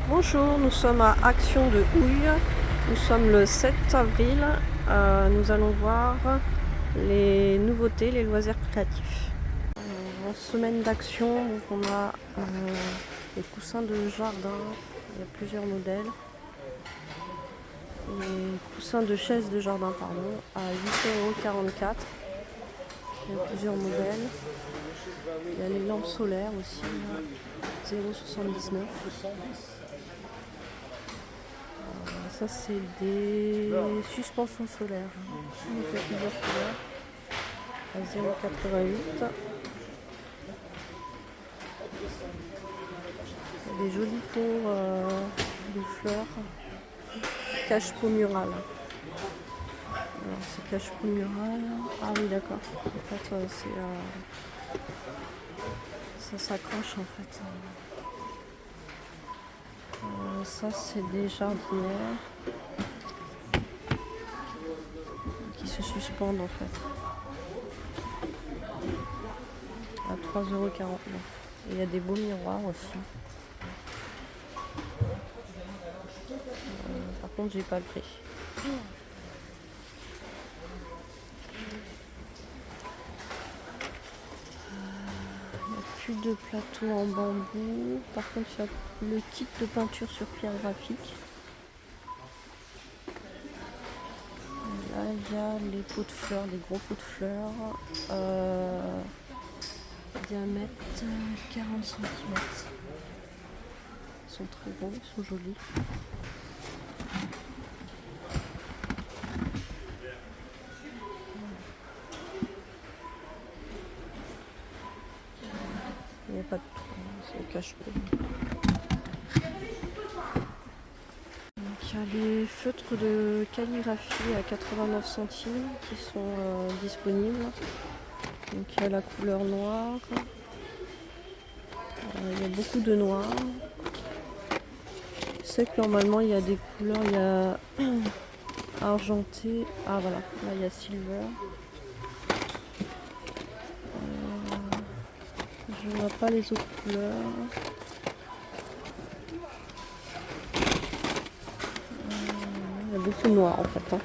Bonjour, nous sommes à Action de Houille. Nous sommes le 7 avril. Nous allons voir les nouveautés, les loisirs créatifs. En semaine d'action, on a les coussins de jardin. Il y a plusieurs modèles. Les coussins de chaise de jardin, pardon, à 8,44 €. Il y a plusieurs modèles. Il y a les lampes solaires aussi, 0,79 €. Ça c'est des suspensions solaires. Il y a plusieurs couleurs. À 0,88 €. Il y a des jolis pots de fleurs. Cache-pot mural. Alors c'est cache-pot mural. Ah oui d'accord. En fait ça s'accroche en fait. Ça c'est des jardinières qui se suspendent en fait à 3,49 €. Et il y a des beaux miroirs aussi. Par contre j'ai pas le prix. Il n'y a plus de plateau en bambou. Par contre il y a le kit de peinture sur pierre graphique. Là il y a les pots de fleurs, des gros pots de fleurs. Diamètre 40 cm. Ils sont très beaux, ils sont jolis. Il n'y a pas de trou, c'est au cache-pot. Il y a les feutres de calligraphie à 89 centimes qui sont disponibles. Donc il y a la couleur noire. Il y a beaucoup de noir. Je sais que normalement il y a des couleurs, il y a argenté. Ah voilà, là il y a silver. Je ne vois pas les autres couleurs. Il y a beaucoup de noir en fait. Hein.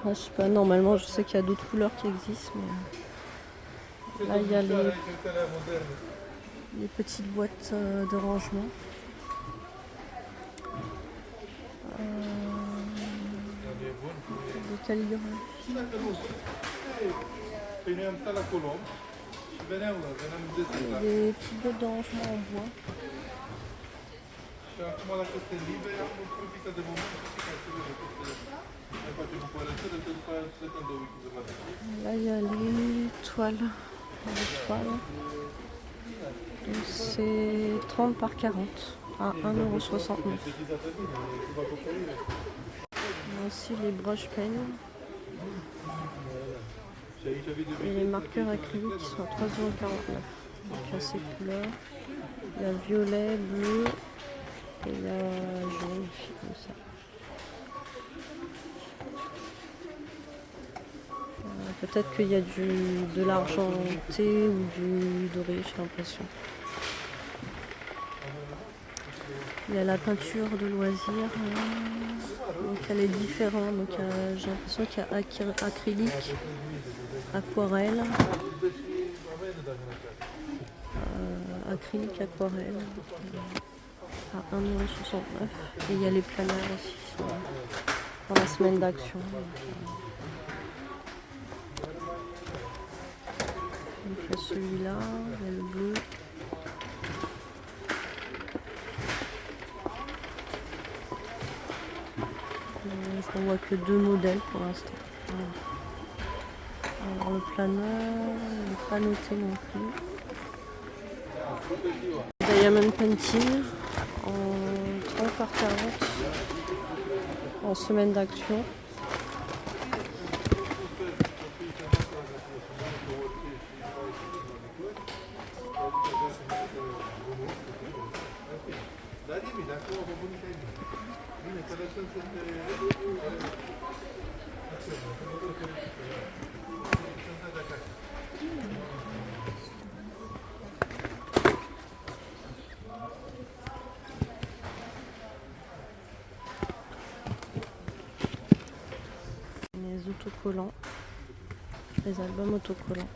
Je sais pas, normalement je sais qu'il y a d'autres couleurs qui existent, mais là il y a les petites boîtes de rangement. De calligraphie. Des petites boîtes de rangement en bois. Là il y a les toiles. Donc c'est 30 par 40 à 1,69 €. Il y a aussi les brush pens et les marqueurs acryliques qui sont à 3,49 €. Donc il y a ces couleurs. Il y a violet, bleu et il y a jaune comme ça. Peut-être qu'il y a de l'argenté ou du doré, j'ai l'impression. Il y a la peinture de loisirs. Donc elle est différente. Donc j'ai l'impression qu'il y a acrylique, aquarelle. Acrylique, aquarelle. À 1,69 €. Et il y a les planeurs aussi qui sont dans la semaine d'action. Donc il y a celui-là, il y a le bleu. Je ne vois que 2 modèles pour l'instant. Alors le planeur, il n'est pas noté non plus. Diamond Painting en 30 par 40 en semaine d'action. autocollants. Les albums autocollants.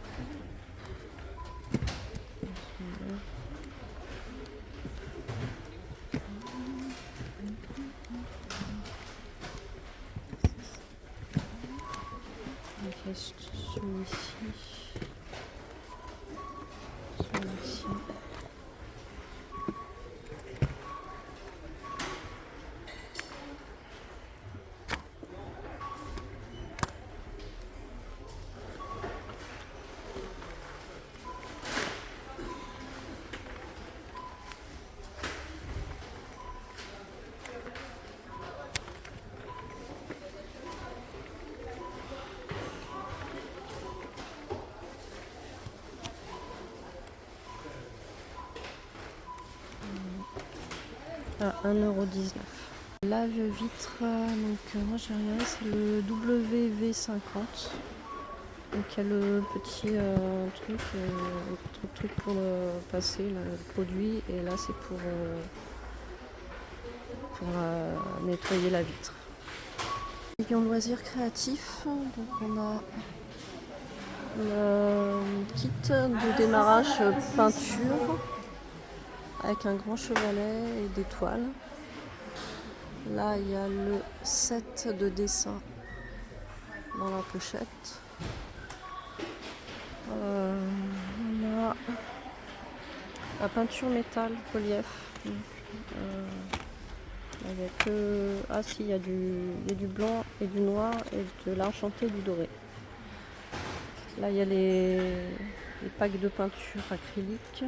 Ok, celui-ci. Celui-ci. À 1,19 €. Lave-vitre, donc moi j'ai regardé, c'est le WV50. Donc il y a le petit truc pour passer là, le produit, et là c'est pour nettoyer la vitre. Et en loisirs créatifs, donc on a le kit de démarrage peinture avec un grand chevalet et des toiles. Là, il y a le set de dessin dans la pochette. On a la peinture métal relief. Avec ah si, il y a du blanc et du noir et de l'argenté et du doré. Là, il y a les packs de peinture acrylique.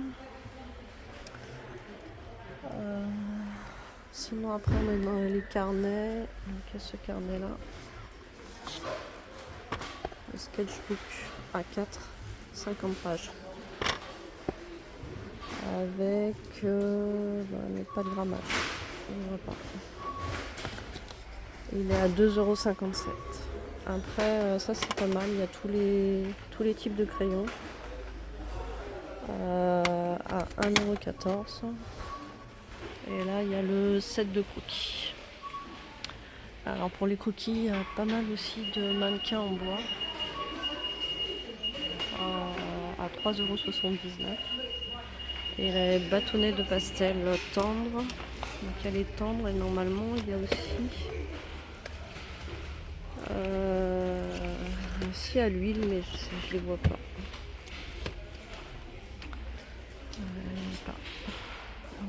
Sinon après on est dans les carnets. Donc il y a ce carnet là, le sketchbook A4, 50 pages, avec mais pas de grammage, on voit pas. Il est à 2,57 €. Après ça c'est pas mal, il y a tous les types de crayons à 1,14 €. Et là, il y a le set de croquis. Alors pour les croquis, il y a pas mal aussi de mannequins en bois à 3,79 €. Et les bâtonnets de pastel tendres. Donc il y a les tendres et normalement il y a aussi à l'huile, mais je les vois pas.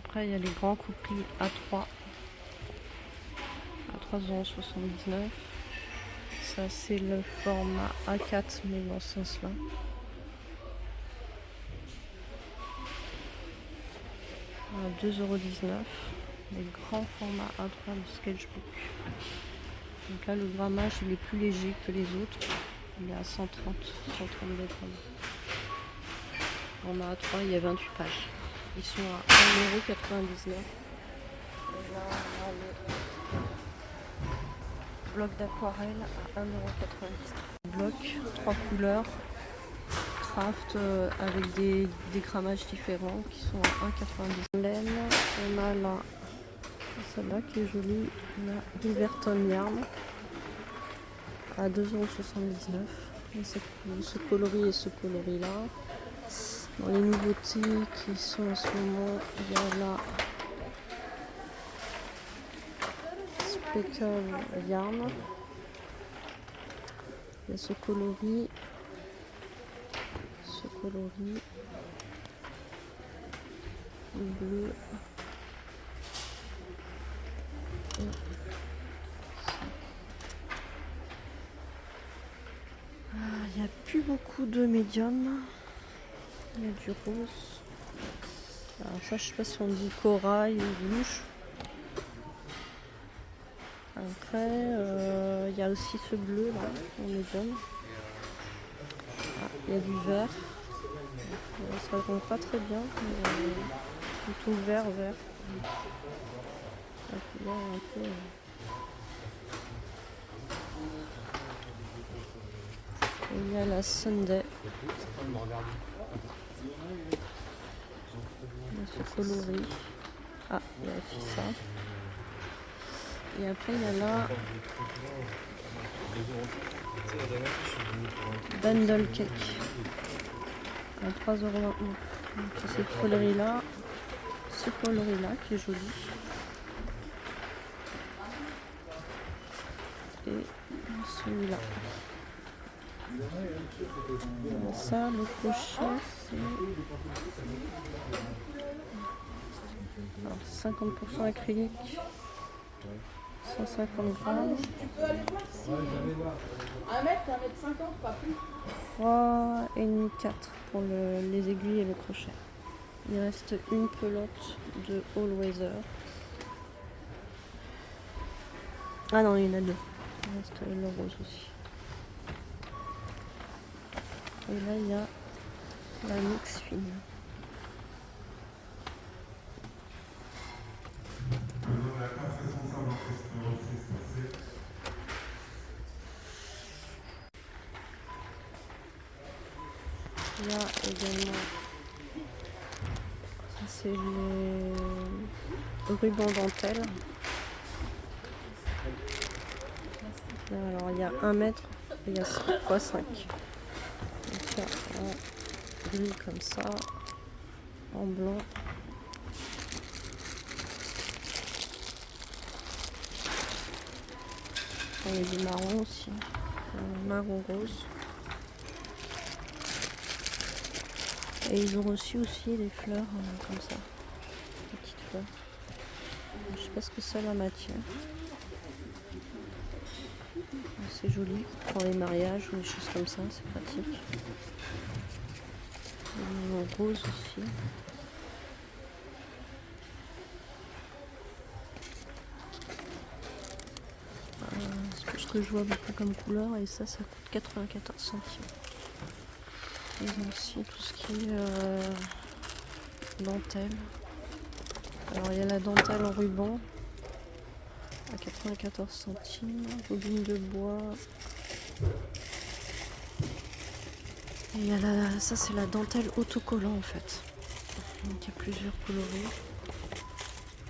Après, il y a les grands croquis A3 à 3,79 €. Ça, c'est le format A4, mais dans ce sens-là. À 2,19 €. Les grands formats A3 de sketchbook. Donc là, le grammage, il est plus léger que les autres. Il est à 132 grammes. Format A3, il y a 28 pages. Ils sont à 1,99 €. Et là, on a le bloc d'aquarelle à 1,99 €. Bloc, 3 couleurs, craft avec des grammages différents qui sont à 1,99 €. Laine, on a là, celle-là qui est jolie, la Riverton Yarn à 2,79 €. Ce coloris et ce coloris-là. Dans les nouveautés qui sont en ce moment, il y a la Speckle Yarn. Il y a ce coloris, le bleu. Il n'y a plus beaucoup de médium. Il y a du rose. Alors ça, je sais pas si on dit corail ou rouge. Après, il y a aussi ce bleu là, en médium. Ah, il y a du vert. Ça ne rend pas très bien, mais plutôt vert. La couleur est un peu, il y a la Sunday. Il y a ce coloris. Ah, il y a la Fissa. Et après, il y a là Bundle cake à 3,29 €. Donc cette coloris-là, ce coloris-là qui est joli. Et celui-là. Ça, le crochet, c'est 50% acrylique, 150 grammes. 1m50, pas plus. 3,5 4 pour les aiguilles et le crochet. Il reste une pelote de All Weather. Ah non, il y en a deux. Il reste le rose aussi. Et là, il y a la mix fine. Il y a également, ça c'est les rubans dentelle. Alors il y a 1 mètre et il y a 5 x 5. Donc il y a en gris comme ça, en blanc. Il y a du marron aussi, marron rose. Et ils ont reçu aussi des fleurs comme ça, des petites fleurs. Je sais pas ce que c'est la matière. C'est joli pour les mariages ou des choses comme ça, c'est pratique. Ils ont rose aussi. C'est ce que je vois beaucoup comme couleur et ça coûte 94 centimes. Ils ont aussi tout ce qui est dentelle. Alors il y a la dentelle en ruban à 94 centimes, bobine de bois. Et il y a ça c'est la dentelle autocollant en fait. Donc il y a plusieurs coloris.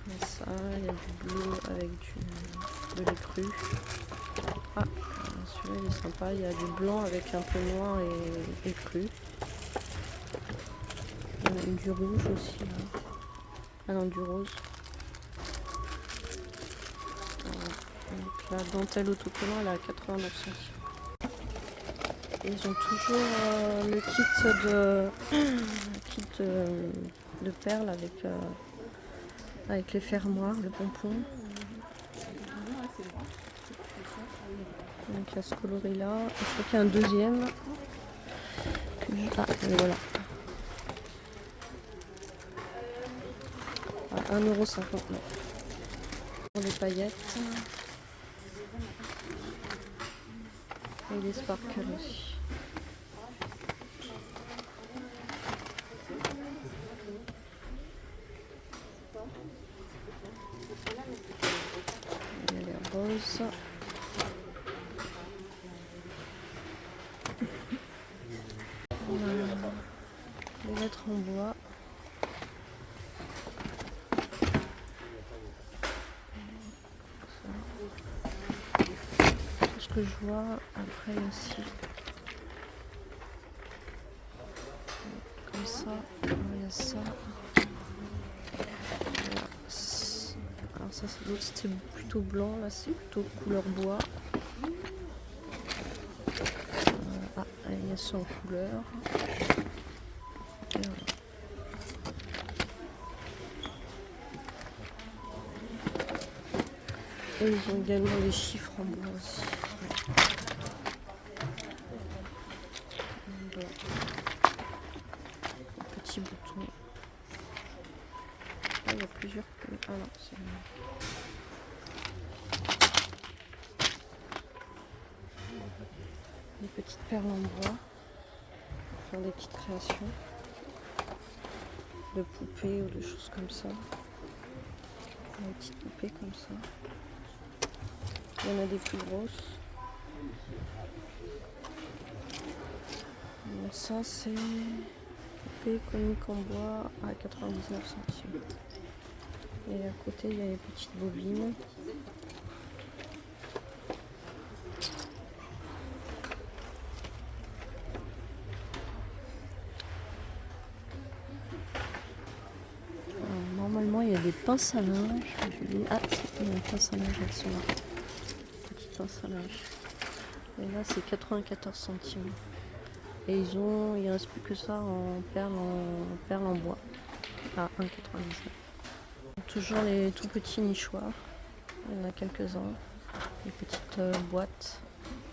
Il y a ça, il y a du bleu avec de l'écru. Ah, celui-là il est sympa, il y a du blanc avec un peu noir et cru. Il y a du rouge aussi là. Ah non, du rose. Donc la dentelle autocollant elle est à 89 centimes. Ils ont toujours le kit de perles avec les fermoirs, le pompon. Donc il y a ce coloris là. Je crois qu'il y a un deuxième. Ah, et voilà. À 1,59 € pour les paillettes. Et les sparkles aussi. Il y a les roses. Les lettres en bois. Tout ce que je vois. Après aussi. Comme ça. Il y a ça. Alors ça c'est l'autre, c'était plutôt blanc. Là c'est plutôt couleur bois. Ah, il y a ça en couleur. Et voilà. Et ils ont également des chiffres en bois aussi. Voilà. Petit bouton. Là, il y a plusieurs. Ah non, c'est des petites perles en bois pour faire des petites créations de poupées ou de choses comme ça. Des petites poupées comme ça. Il y en a des plus grosses. Donc ça c'est poupée conique en bois à 99 centimes. Et à côté il y a les petites bobines. pince à linge. Ah, c'est une pince à linge, elles sont là. Petite pince à linge. Et là, c'est 94 centimes. Et il reste plus que ça en perles en bois à 1,99. Toujours les tout petits nichoirs. Il y en a quelques-uns. Les petites boîtes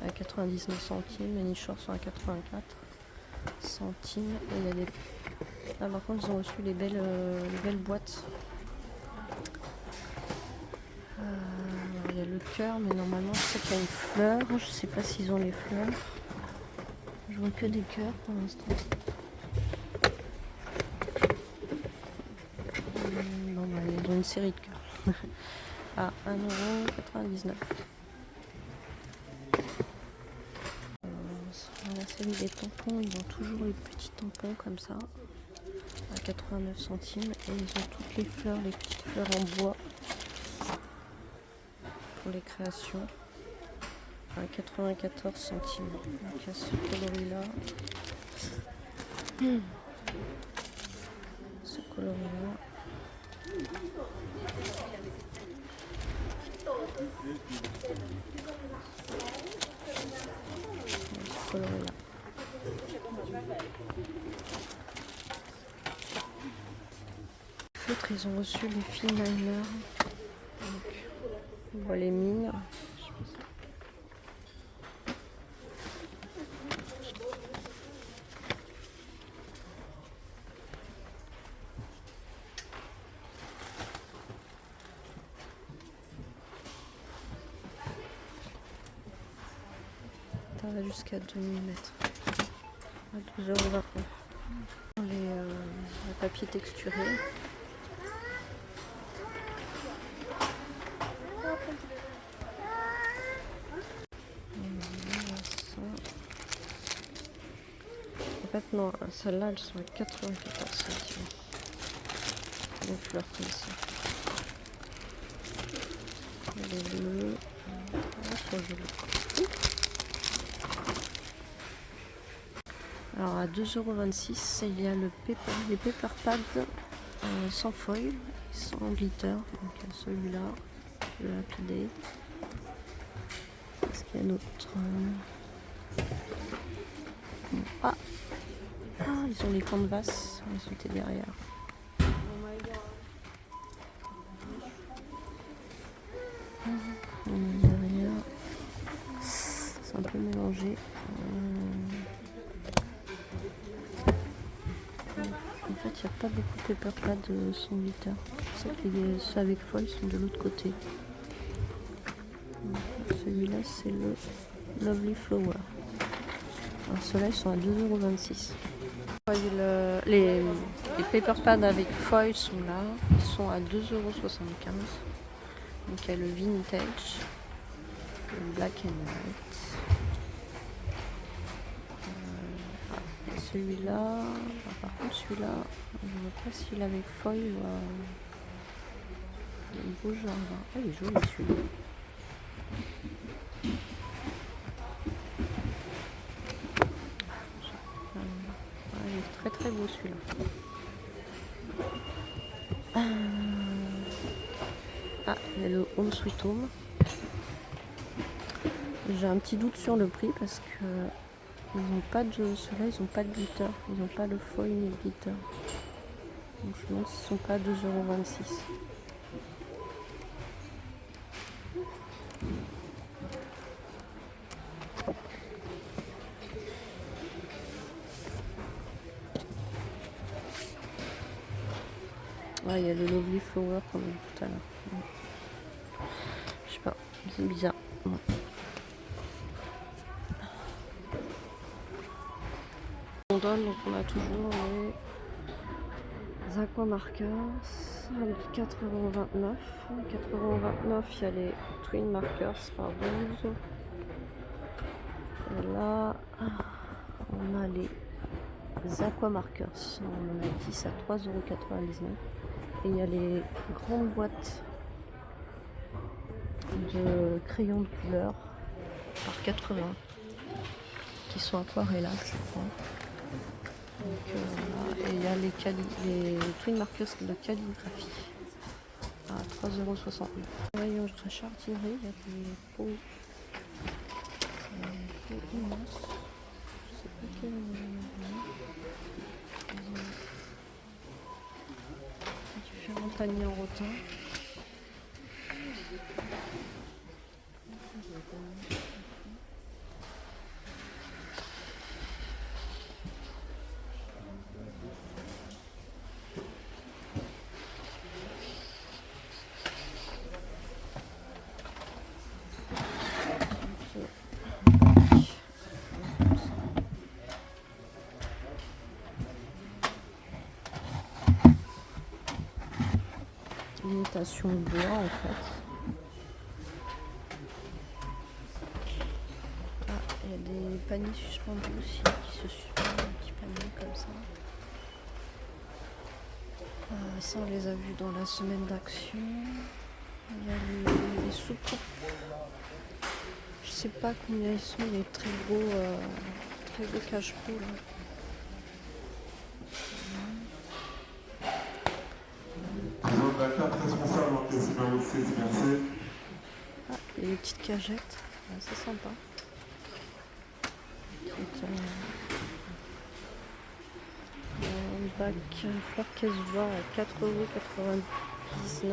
à 99 centimes. Les nichoirs sont à 84 centimes. Et il y a des... Là, par contre, ils ont reçu les belles boîtes. Il y a le cœur, mais normalement, je sais qu'il y a une fleur. Je sais pas s'ils ont les fleurs. Je vois que des cœurs pour l'instant. Non, bah, ils ont une série de cœurs. À 1,99 €. La série des tampons, ils ont toujours les petits tampons comme ça, à 89 centimes. Et ils ont toutes les fleurs, les petites fleurs en bois pour les créations, à 94 centimes. Donc il y a ce coloris-là. Ce coloris-là. Ce coloris-là. Feutres, ils ont reçu les fines liners. Donc, on voit les mines. Ça va jusqu'à 2 mm. À 12,29 €. Les papiers texturés. En fait, non, celles-là, elles sont à 94 centimes. Les fleurs comme ça. Les bleus. Trop joli. Alors à 2,26 €, il y a les paper pads sans foil, sans glitter. Donc il y a celui-là, le lapidé. Qu'est-ce qu'il y a d'autre? Ils ont les canvas, ils étaient derrière. Derrière, c'est un peu mélangé. En fait, il n'y a pas beaucoup de paper pads sans glitter. Je sais que ceux avec foil sont de l'autre côté. Celui-là, c'est le Lovely Flower. Alors ceux-là, ils sont à 2,26 €. Les paper pads avec foil sont là. Ils sont à 2,75 €. Donc il y a le vintage, le black and white. Celui-là, par contre celui-là, je ne vois pas s'il est avec foil ou un beau jardin. Ah, il est joli celui-là. Il est très très beau celui-là. Il y a le Home Sweet Home. J'ai un petit doute sur le prix parce que ils n'ont pas de ceux-là, ils n'ont pas de glitter, ils n'ont pas le foil ni le glitter. Donc je me demande s'ils sont pas à 2,26 €. Il y a le Lovely Flower qu'on a vu tout à l'heure. Je sais pas, c'est bizarre. Ouais. Donc on a toujours les aqua markers à 4,29 €. 4,29 €, il y a les twin markers par 12. Et là, on a les aqua markers. On en a 10 à 3,99 €. Et il y a les grandes boîtes de crayons de couleur par 80 qui sont aquarellables, je crois. Donc, voilà. Et il y a les twin markers de calligraphie 3,69 €. Rayon charcuterie, il y a des pots immenses. Je sais pas quel différents paniers en rotin. Imitation de bois en fait. Ah, il y a des paniers suspendus aussi qui se suspendent, des petits paniers comme ça. Ça on les a vus dans la semaine d'action. Il y a les soupes. Je sais pas combien ils sont, les très gros cache-pots là. Ah, et les petites cagettes, c'est sympa. Un bac fleur caisse-voix à 4,99 €.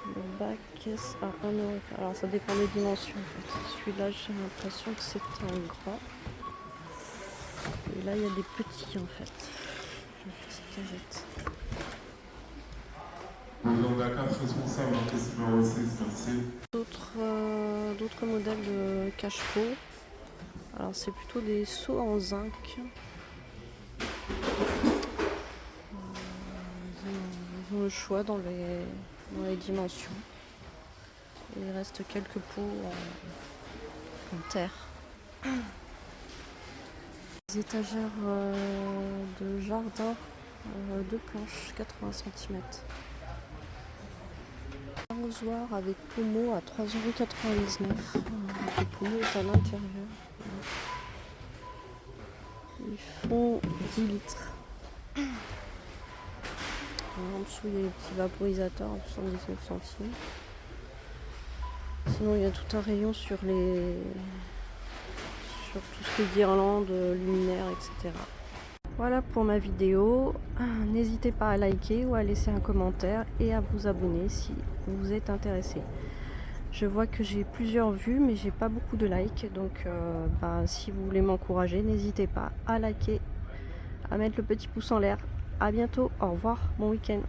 Le bac caisse à 1 €. Alors ça dépend des dimensions en fait. Celui-là j'ai l'impression que c'est un grand. Et là il y a des petits en fait. Des petites cagettes. D'autres modèles de cache-pot. Alors c'est plutôt des seaux en zinc. Ils ont le choix dans les dimensions. Et il reste quelques pots en terre. Des étagères de jardin, 2 planches, 80 cm. Arrosoir avec pommeau à 3,99 €. Le pommeau est à l'intérieur. Ils font 10 litres. En dessous, il y a les petits vaporisateurs à 79 centimes. Sinon, il y a tout un rayon sur tout ce qui est guirlandes, luminaires, etc. Voilà pour ma vidéo. N'hésitez pas à liker ou à laisser un commentaire et à vous abonner si vous êtes intéressé. Je vois que j'ai plusieurs vues mais j'ai pas beaucoup de likes, donc si vous voulez m'encourager, n'hésitez pas à liker, à mettre le petit pouce en l'air. À bientôt, au revoir, bon week-end.